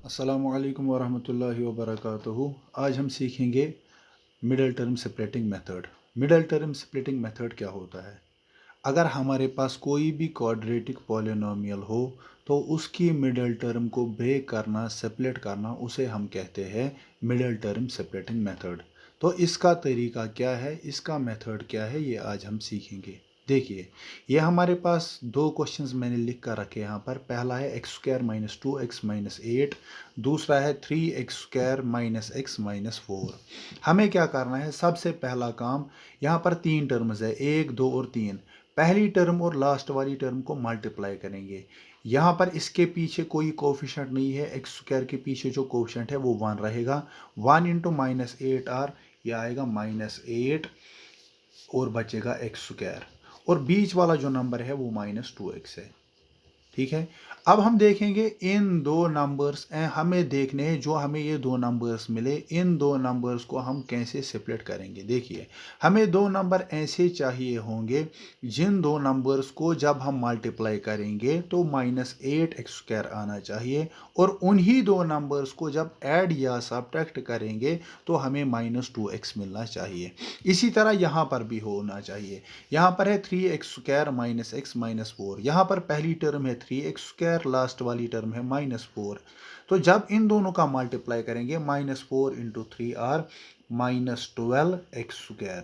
अस्सलामुअलैकुम वरहमतुल्लाहि वबरकातुहू। आज हम सीखेंगे middle term separating method. Middle term separating method क्या होता है? अगर हमारे पास कोई भी क्वाड्रेटिक पॉलिनोमियल हो तो उसकी मिडल टर्म को ब्रेक करना, सेपरेट करना, उसे हम कहते हैं मिडल टर्म सेपरेटिंग मेथड। तो इसका तरीका क्या है, इसका मेथड क्या है, ये आज हम सीखेंगे। देखिए, ये हमारे पास दो क्वेश्चंस मैंने लिख कर रखे यहाँ पर। पहला है x square minus 2x minus 8, दूसरा है 3x square minus x minus 4। हमें क्या करना है? सबसे पहला काम, यहाँ पर तीन टर्म्स है, 1, 2 और 3। पहली टर्म और लास्ट वाली टर्म को मल्टीप्लाई करेंगे। यहाँ पर इसके पीछे कोई कोफिशेंट नहीं है, एक्स स्क्वायर के पीछे जो कोफिशेंट है वो 1 रहेगा। 1 इंटू माइनस 8r, यह आएगा -8 और बचेगा एक्स स्क्वायर, और बीच वाला जो नंबर है वो -2x है। ठीक है। अब हम देखेंगे इन दो नंबर्स, हमें देखने हैं जो हमें ये दो नंबर्स मिले, इन दो नंबर्स को हम कैसे सेपरेट करेंगे। देखिए, हमें दो नंबर ऐसे चाहिए होंगे जिन दो नंबर्स को जब हम मल्टीप्लाई करेंगे तो -8x स्क्वायर आना चाहिए, और उन्हीं दो नंबर्स को जब ऐड या सब्ट्रैक्ट करेंगे तो हमें -2x मिलना चाहिए। इसी तरह यहाँ पर भी होना चाहिए। यहाँ पर है 3x square minus x minus 4। यहाँ पर पहली टर्म है 3x स्क्वायर, लास्ट वाली टर्म है -4। तो जब इन दोनों का मल्टीप्लाई करेंगे, -4 इंटू 3r -12x स्क्वायर।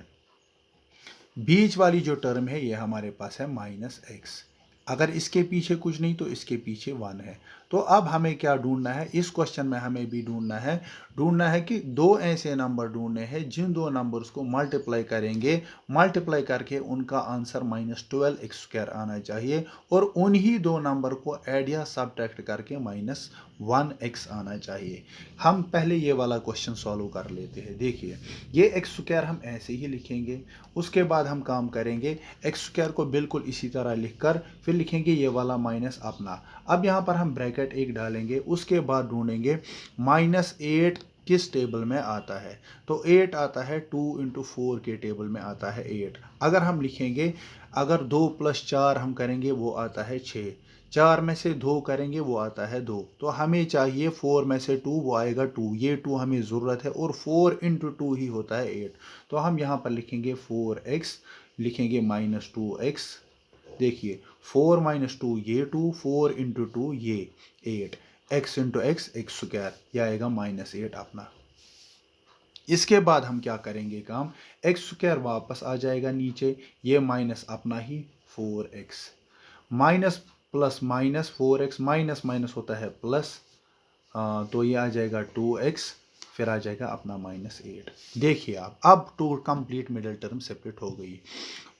बीच वाली जो टर्म है ये हमारे पास है -x। अगर इसके पीछे कुछ नहीं तो इसके पीछे 1 है। तो अब हमें क्या ढूंढना है? इस क्वेश्चन में हमें भी ढूंढना है कि दो ऐसे नंबर ढूंढने हैं जिन दो नंबर्स को मल्टीप्लाई करेंगे, मल्टीप्लाई करके उनका आंसर -12x स्क्वायर आना चाहिए, और उन्हीं दो नंबर को ऐड या सब्ट्रैक्ट करके -1x आना चाहिए। हम पहले ये वाला क्वेश्चन सॉल्व कर लेते हैं। देखिए, ये एक्स स्क्वायर हम ऐसे ही लिखेंगे, उसके बाद हम काम करेंगे एक्स स्क्वायर को बिल्कुल इसी तरह लिखकर फिर लिखेंगे ये वाला माइनस अपना। अब यहाँ पर हम ब्रैकेट 1 डालेंगे, उसके बाद ढूंढेंगे -8 किस टेबल में आता है। तो 8 आता है 2 इंटू 4 के टेबल में आता है 8। अगर हम लिखेंगे, अगर 2 + 4 हम करेंगे वो आता है 6, 4 में से 2 करेंगे वो आता है 2। तो हमें चाहिए 4 में से 2, वो आएगा 2। ये 2 हमें ज़रूरत है, और 4 इंटू 2 ही होता है 8। तो हम यहाँ पर लिखेंगे 4x, लिखेंगे -2x। देखिए, 4 - 2 ये 2, 4 इंटू 2 ये 8, x into x x square, यह आएगा -8 अपना। इसके बाद हम क्या करेंगे काम, एक्स स्क्वायर वापस आ जाएगा नीचे, ये माइनस अपना ही 4x, minus plus minus 4x, minus minus होता है प्लस, तो ये आ जाएगा 2x, फिर आ जाएगा अपना -8। देखिए, अब टू कंप्लीट मिडिल टर्म सेपरेट हो गई।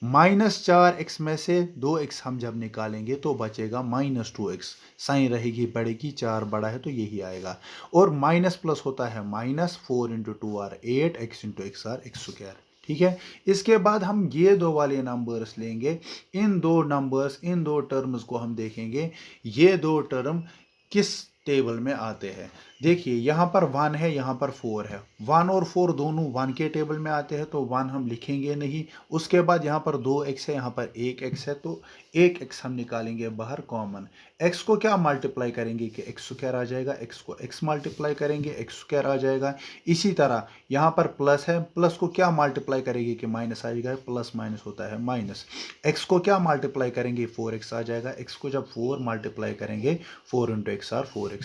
-4x में से 2x हम जब निकालेंगे तो बचेगा -2x, साइन रहेगी बढ़ेगी, 4 बड़ा है तो यही आएगा, और माइनस प्लस होता है -4 into 2r 8, x into x or x square. ठीक है। इसके बाद हम ये दो वाले नंबर्स लेंगे, इन दो टर्म्स को हम देखेंगे, ये दो टर्म किस टेबल में आते हैं। देखिए, यहाँ पर 1 है, यहाँ पर 4 है। 1 और 4 दोनों 1 के टेबल में आते हैं, तो 1 हम लिखेंगे नहीं। उसके बाद यहाँ पर 2x है, यहाँ पर 1x है, तो 1x हम निकालेंगे बाहर कॉमन। x को क्या मल्टीप्लाई करेंगे कि एक्स स्क्वायर आ जाएगा, x को x मल्टीप्लाई करेंगे एक्स स्क्वायर आ जाएगा। इसी तरह यहाँ पर प्लस है, प्लस को क्या मल्टीप्लाई करेंगे कि माइनस आ जाएगा, प्लस माइनस होता है माइनस। x को क्या मल्टीप्लाई करेंगे, 4x आ जाएगा। x को जब 4 मल्टीप्लाई करेंगे, 4 इंटू एक्स आर 4x।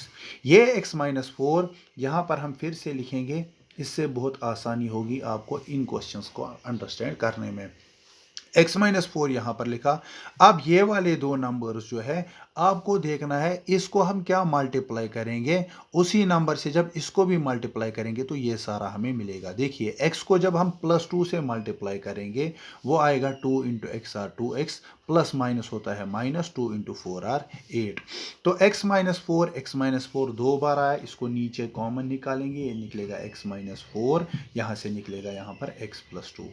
ये x - 4 यहाँ पर हम फिर से लिखेंगे, इससे बहुत आसानी होगी आपको इन क्वेश्चंस को अंडरस्टैंड करने में। x - 4 यहाँ पर लिखा। अब ये वाले दो नंबर्स जो है आपको देखना है, इसको हम क्या मल्टीप्लाई करेंगे, उसी नंबर से जब इसको भी मल्टीप्लाई करेंगे तो ये सारा हमें मिलेगा। देखिए, x को जब हम +2 से मल्टीप्लाई करेंगे वो आएगा 2 into x or 2x, plus minus होता है -2 इंटू 4r 8। तो x - 4 दो बार आया, इसको नीचे कॉमन निकालेंगे, ये निकलेगा x - 4, यहाँ से निकलेगा यहाँ पर x + 2।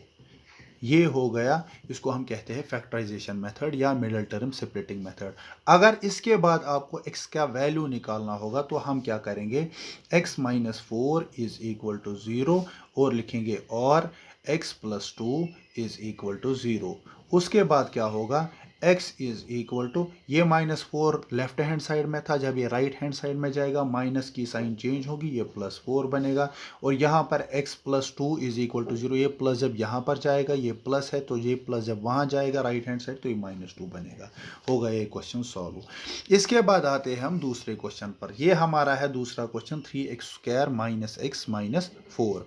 ये हो गया, इसको हम कहते हैं फैक्टराइजेशन मेथड या मिडिल टर्म सेपरेटिंग मेथड। अगर इसके बाद आपको x का वैल्यू निकालना होगा तो हम क्या करेंगे, x - 4 = 0, और लिखेंगे और x + 2 = 0, उसके बाद क्या होगा, x इज इक्वल टू, ये -4 लेफ्ट हैंड साइड में था, जब ये राइट हैंड साइड में जाएगा माइनस की साइन चेंज होगी, ये +4 बनेगा। और यहाँ पर x + 2 इज इक्वल टू 0, ये प्लस जब यहाँ पर जाएगा ये प्लस है, तो ये प्लस जब वहाँ जाएगा राइट हैंड साइड तो ये -2 बनेगा। होगा ये क्वेश्चन सॉल्व। इसके बाद आते हैं हम दूसरे क्वेश्चन पर। ये हमारा है दूसरा क्वेश्चन, 3x² - x - 4।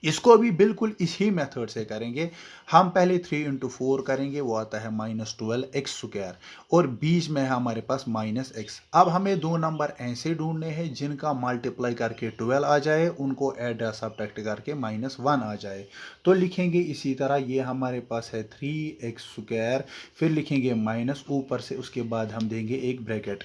इसको भी बिल्कुल इसी मेथड से करेंगे। हम पहले 3 × 4 करेंगे, वो आता है -12x², और बीच में है हमारे पास -x। अब हमें दो नंबर ऐसे ढूंढने हैं जिनका मल्टीप्लाई करके 12 आ जाए, उनको ऐड या सब्ट्रैक्ट करके -1 आ जाए। तो लिखेंगे इसी तरह, ये हमारे पास है 3x², फिर लिखेंगे माइनस ऊपर से, उसके बाद हम देंगे एक ब्रैकेट।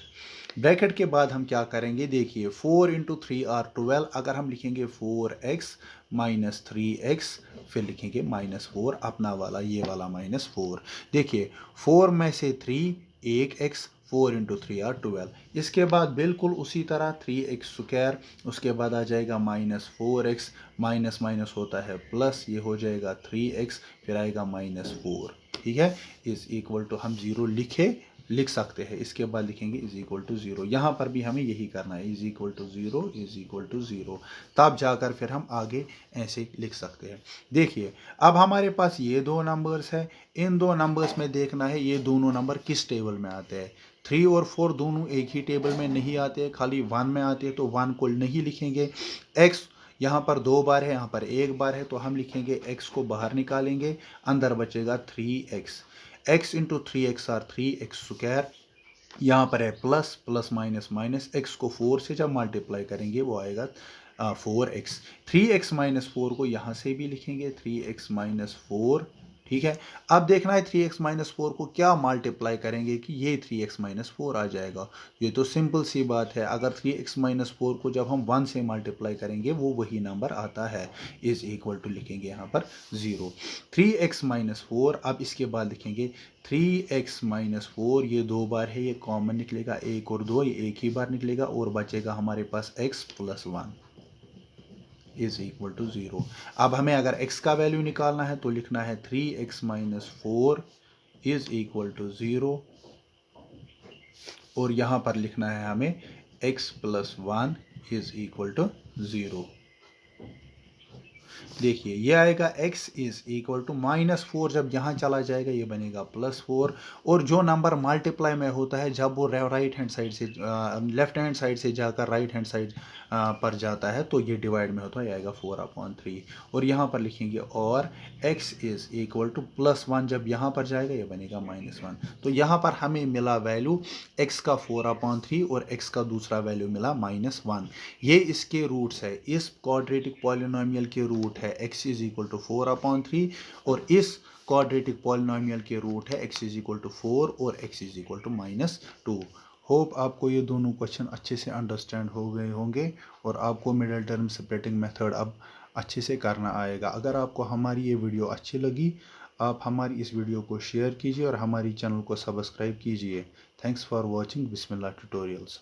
ब्रैकेट के बाद हम क्या करेंगे, देखिए 4 × 3 = 12। अगर हम लिखेंगे 4x - 3x, फिर लिखेंगे -4 अपना वाला, ये वाला -4। देखिए 4 में से 3 1x, 4 × 3 = 12। इसके बाद बिल्कुल उसी तरह 3x², उसके बाद आ जाएगा -4x, माइनस माइनस होता है प्लस, ये हो जाएगा 3x, फिर आएगा -4। ठीक है, इज इक्वल टू, हम 0 लिख सकते हैं। इसके बाद लिखेंगे इज इक्वल टू 0। यहाँ पर भी हमें यही करना है, is equal to 0, is equal to 0। तब जाकर फिर हम आगे ऐसे लिख सकते हैं। देखिए अब हमारे पास ये दो नंबर्स है, इन दो नंबर्स में देखना है ये दोनों नंबर किस टेबल में आते हैं। 3 और 4 दोनों एक ही टेबल में नहीं आते हैं, खाली 1 में आते हैं, तो 1 को नहीं लिखेंगे। x यहाँ पर 2 बार है, यहाँ पर 1 बार है, तो हम लिखेंगे x को बाहर निकालेंगे, अंदर बचेगा 3x। x × 3x = 3x²। यहाँ पर है plus plus minus minus, x को 4 से जब मल्टीप्लाई करेंगे वो आएगा 4x। 3x - 4 को यहाँ से भी लिखेंगे 3x - 4। ठीक है, अब देखना है 3x - 4 को क्या मल्टीप्लाई करेंगे कि ये 3x - 4 आ जाएगा। ये तो सिंपल सी बात है, अगर 3x - 4 को जब हम 1 से मल्टीप्लाई करेंगे वो वही नंबर आता है। इज इक्वल टू लिखेंगे यहाँ पर 0। 3x - 4, अब इसके बाद लिखेंगे 3x - 4, ये 2 बार है, ये कॉमन निकलेगा, 1 और 2 ये एक ही बार निकलेगा, और बचेगा हमारे पास x + 1 इज इक्वल टू 0। अब हमें अगर x का वैल्यू निकालना है तो लिखना है 3x - 4 इज इक्वल टू 0, और यहाँ पर लिखना है हमें x + 1 इज इक्वल टू 0। देखिए ये आएगा x इज इक्वल टू -4, जब यहाँ चला जाएगा ये बनेगा +4, और जो नंबर मल्टीप्लाई में होता है जब वो राइट हैंड साइड से लेफ्ट हैंड साइड से जाकर राइट हैंड साइड पर जाता है तो ये डिवाइड में होता है, आएगा 4/3। और यहाँ पर लिखेंगे और x इज इक्वल टू +1, जब यहाँ पर जाएगा ये बनेगा -1। तो यहाँ पर हमें मिला वैल्यू x का 4/3 और x का दूसरा वैल्यू मिला -1। ये इसके रूट्स है, इस क्वाड्रेटिक पॉलिनोमियल के रूट है x इज इक्वल टू 4/3, और इस क्वाड्रेटिक पॉलिनोमियल के रूट है x इज इक्वल टू 4 और x is equal to -2। Hope आपको ये दोनों क्वेश्चन अच्छे से अंडरस्टैंड हो गए होंगे, और आपको मिडिल टर्म सेपरेटिंग मेथड अब अच्छे से करना आएगा। अगर आपको हमारी ये वीडियो अच्छी लगी, आप हमारी इस वीडियो को शेयर कीजिए और हमारी चैनल को सब्सक्राइब कीजिए। Thanks for watching. Bismillah tutorials.